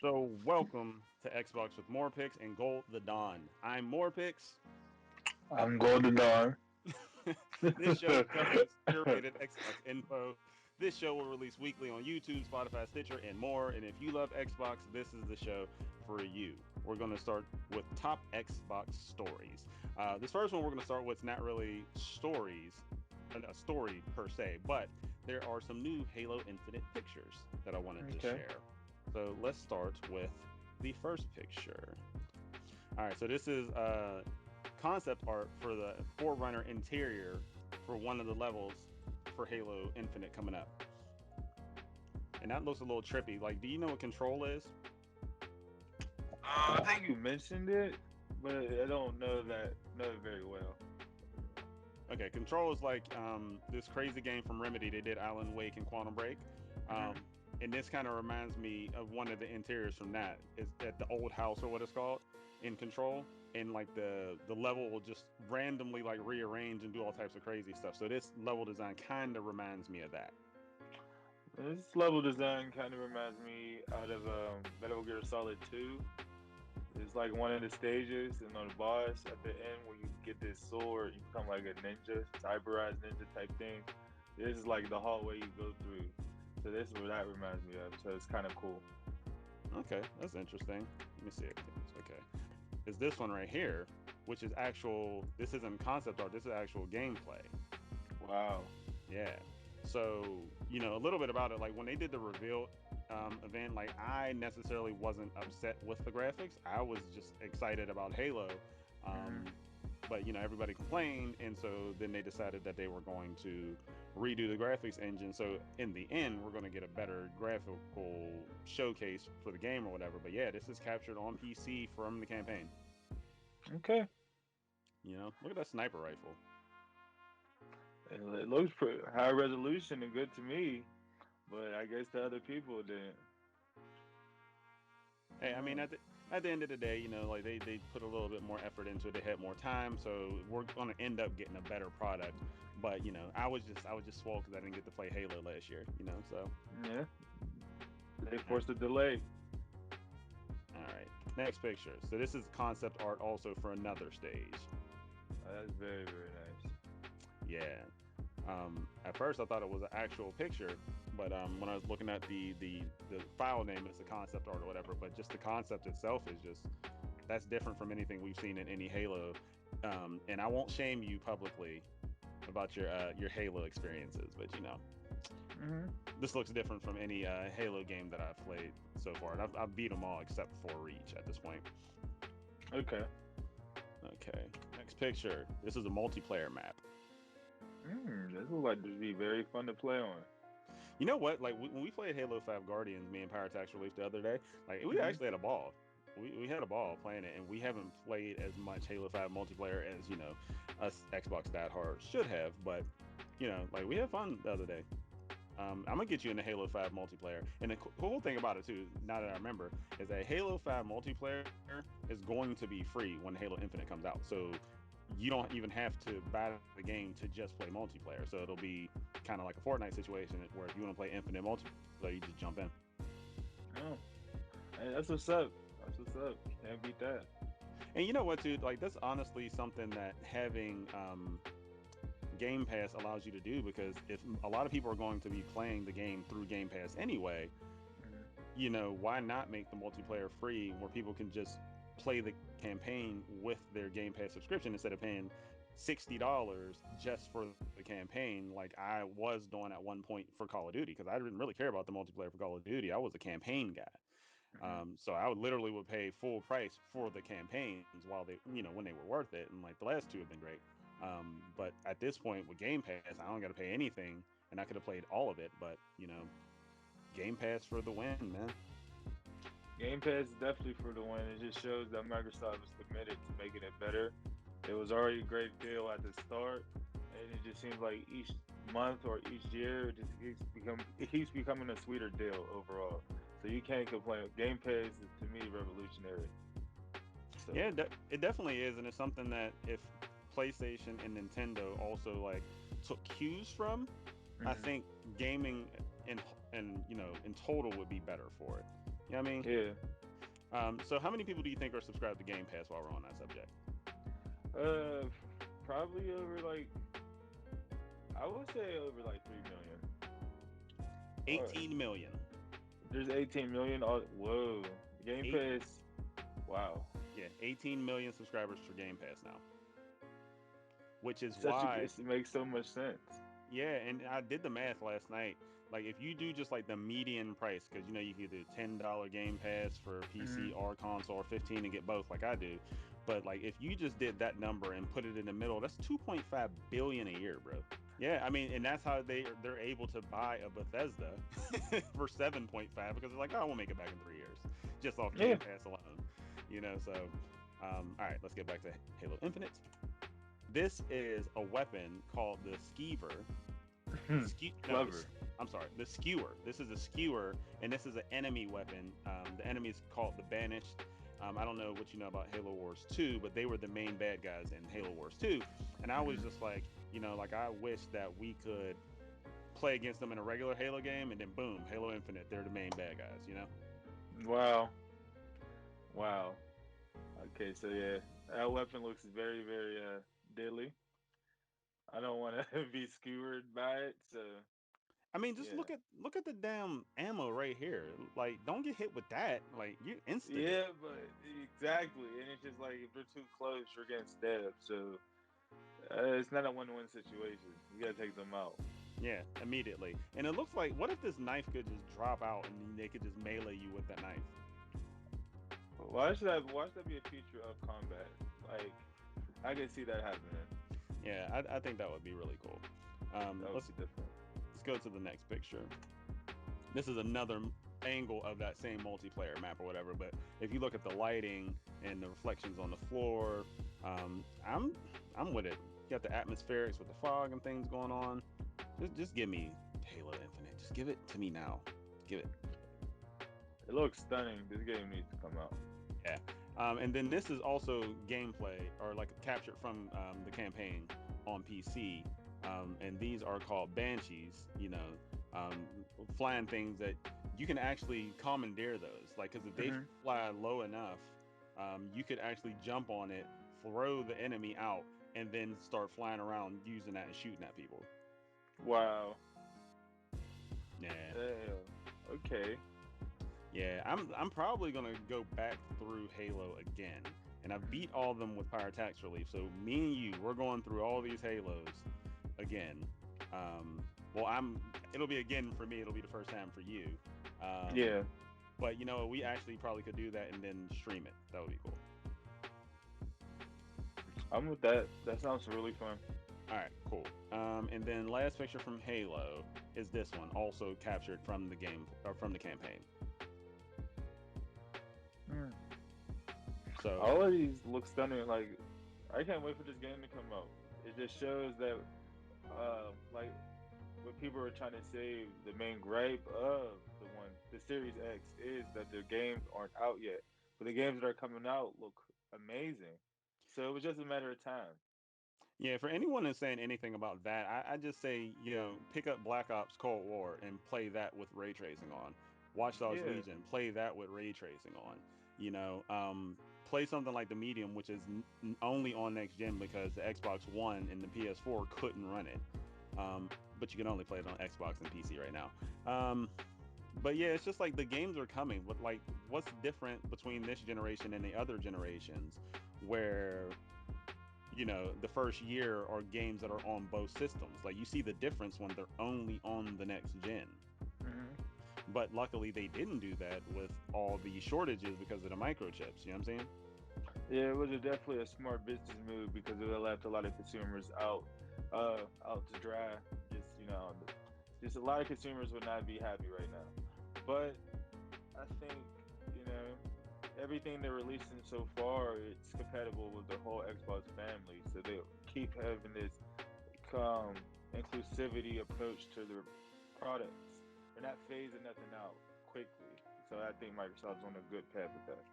So, welcome to Xbox with Morrpix and GoldTheDon. I'm Morrpix. I'm GoldTheDon. This show covers curated Xbox info. This show will release weekly on YouTube, Spotify, Stitcher, and more. And if you love Xbox, this is the show for you. We're going to start with top Xbox stories. This first one we're going to start with not really stories, a story per se, but there are some new Halo Infinite pictures that I wanted to Okay. share. So let's start with the first picture. All right, so this is concept art for the Forerunner interior for one of the levels for Halo Infinite coming up. And that looks a little trippy. Like, do you know what Control is? I think you mentioned it, but I don't know it very well. Okay, Control is like this crazy game from Remedy. They did Alan Wake and Quantum Break. hmm And this kind of reminds me of one of the interiors from that. Is at the old house or what it's called in Control. And like the level will just randomly like rearrange and do all types of crazy stuff. So this level design kind of reminds me of that. This level design kind of reminds me out of Metal Gear Solid 2. It's like one of the stages, and on the boss at the end, when you get this sword, you become like a ninja, cyberized ninja type thing. This is like the hallway you go through. So this is what that reminds me of. So it's kind of cool. Okay, that's interesting. Let me see. Okay, is this one right here, which is actual. This isn't concept art. This is actual gameplay. Wow. Yeah. So, a little bit about it. Like when they did the reveal event, like I necessarily wasn't upset with the graphics. I was just excited about Halo. hmm Um, but, everybody complained. And so then they decided that they were going to redo the graphics engine. So in the end, we're going to get a better graphical showcase for the game or whatever. But yeah, this is captured on PC from the campaign. Okay. Look at that sniper rifle. It looks pretty high resolution and good to me. But I guess the other people didn't. Hey, I mean, Oh, at the end of the day, like they put a little bit more effort into it. They had more time, so we're gonna end up getting a better product. But I was just swole because I didn't get to play Halo last year. So yeah, they all right, forced a delay. all right. Next picture. So this is concept art also for another stage. That's very, very nice. Yeah. At first I thought it was an actual picture, but when I was looking at the file name, it's a concept art or whatever. But just the concept itself is just that's different from anything we've seen in any Halo. And I won't shame you publicly about your Halo experiences, but hmm this looks different from any Halo game that I've played so far, and I've beat them all except for Reach at this point. Okay. Okay, next picture. This is a multiplayer map. This looks like to be very fun to play on. You know what? Like when we played Halo 5 Guardians, me and Tax Relief the other day, like we hmm actually had a ball. We had a ball playing it, and we haven't played as much Halo 5 multiplayer as us Xbox diehard should have. But like we had fun the other day. I'm gonna get you into Halo 5 multiplayer, and the cool thing about it too, now that I remember, is that Halo 5 multiplayer is going to be free when Halo Infinite comes out. So you don't even have to buy the game to just play multiplayer. So it'll be kind of like a Fortnite situation where if you want to play Infinite multiplayer, you just jump in. Oh, hey, that's what's up. That's what's up. Can't beat that. And you know what, too? Like that's honestly something that having Game Pass allows you to do because if a lot of people are going to be playing the game through Game Pass anyway, hmm why not make the multiplayer free where people can just play the campaign with their Game Pass subscription instead of paying $60 just for the campaign, like I was doing at one point for Call of Duty, because I didn't really care about the multiplayer for Call of Duty. I was a campaign guy. hmm So I would literally would pay full price for the campaigns while they, when they were worth it. And like the last two have been great. But at this point with Game Pass, I don't got to pay anything, and I could have played all of it. But Game Pass for the win, man. Game Pass is definitely for the win. It just shows that Microsoft is committed to making it better. It was already a great deal at the start, and it just seems like each month or each year it keeps becoming a sweeter deal overall. So you can't complain. Game Pass is to me revolutionary. Yeah, So it definitely is, and it's something that if PlayStation and Nintendo also like took cues from, I mhm. think gaming in in total would be better for it. You know what I mean? Yeah. So how many people do you think are subscribed to Game Pass while we're on that subject? Uh, Probably over like I would say over like 3 million. Or 18 million. there's 18 million. Whoa, Game Eight, Pass. Wow, yeah, 18 million subscribers for Game Pass now, which is such a why, it makes so much sense. yeah, and I did the math last night. Like, if you do just like the median price, because you can do $10 Game Pass for PC Hmm. or console, or 15 and get both, like I do. But like, if you just did that number and put it in the middle, that's 2.5 billion a year, bro. Yeah, I mean, and that's how they're able to buy a Bethesda for 7.5 because they're like, oh, we'll make it back in 3 years just off Yeah. Game Pass alone. So all right, let's get back to Halo Infinite. This is a weapon called the Skeever. No, Clever. I'm sorry, the Skewer. This is a Skewer, and this is an enemy weapon. The enemy is called the Banished. I don't know what you know about Halo Wars 2, but they were the main bad guys in Halo Wars 2. And I was Hmm. just like, like I wish that we could play against them in a regular Halo game, and then boom, Halo Infinite, they're the main bad guys. Wow. Wow. Okay, so yeah, that weapon looks very, very deadly. I don't want to be skewered by it. So I mean, just yeah, look at the damn ammo right here. Like, don't get hit with that. Like, you insta dead. yeah, but exactly, and it's just like if they're too close, you're getting stabbed. So it's not a win-win situation. You gotta take them out. Yeah, immediately. And it looks like, what if this knife could just drop out and then they could just melee you with that knife? Why should that be a feature of combat? Like I can see that happening. Yeah, I think that would be really cool. That would Let's be different. go to the next picture. This is another angle of that same multiplayer map or whatever. But if you look at the lighting and the reflections on the floor, I'm with it. You got the atmospherics with the fog and things going on. Just give me Halo Infinite. Just give it to me now. Give it. It looks stunning. This game needs to come out. Yeah. And then this is also gameplay or like captured from the campaign on PC. And these are called Banshees, um, flying things that you can actually commandeer those. Like, because if they Hmm. fly low enough, you could actually jump on it, throw the enemy out, and then start flying around using that and shooting at people. Wow. Yeah. Damn. Okay. Yeah, I'm probably gonna go back through Halo again, and I've beat Mhm. all of them with Pyre Tax Relief. So me and you, we're going through all these Halos again. Well, It'll be again for me. It'll be the first time for you. Um, Yeah, but we actually probably could do that and then stream it. That would be cool. I'm with that. That sounds really fun. All right, cool. And then last picture from Halo is this one, also captured from the game or from the campaign. Mm. So All of these look stunning. Like, I can't wait for this game to come out. It just shows that, like, what people are trying to say, the main gripe of the Series X is that the games aren't out yet. But the games that are coming out look amazing. So it was just a matter of time. yeah, for anyone that's saying anything about that, I just say, pick up Black Ops Cold War and play that with ray tracing on. Watch Dogs Yeah. Legion, play that with ray tracing on. Play something like the Medium, which is only on next gen because the Xbox One and the PS4 couldn't run it. But you can only play it on Xbox and PC right now. But yeah, it's just like the games are coming. But like, what's different between this generation and the other generations, where the first year are games that are on both systems. Like, you see the difference when they're only on the next gen. Hmm. But luckily they didn't do that with all the shortages because of the microchips. You know what I'm saying? Yeah, it was definitely a smart business move because it left a lot of consumers out to dry. Just a lot of consumers would not be happy right now. But I think you know everything they're releasing so far, it's compatible with the whole Xbox family. So they keep having this um, inclusivity approach to their products. They're not phasing nothing out quickly. So I think Microsoft's on a good path with that.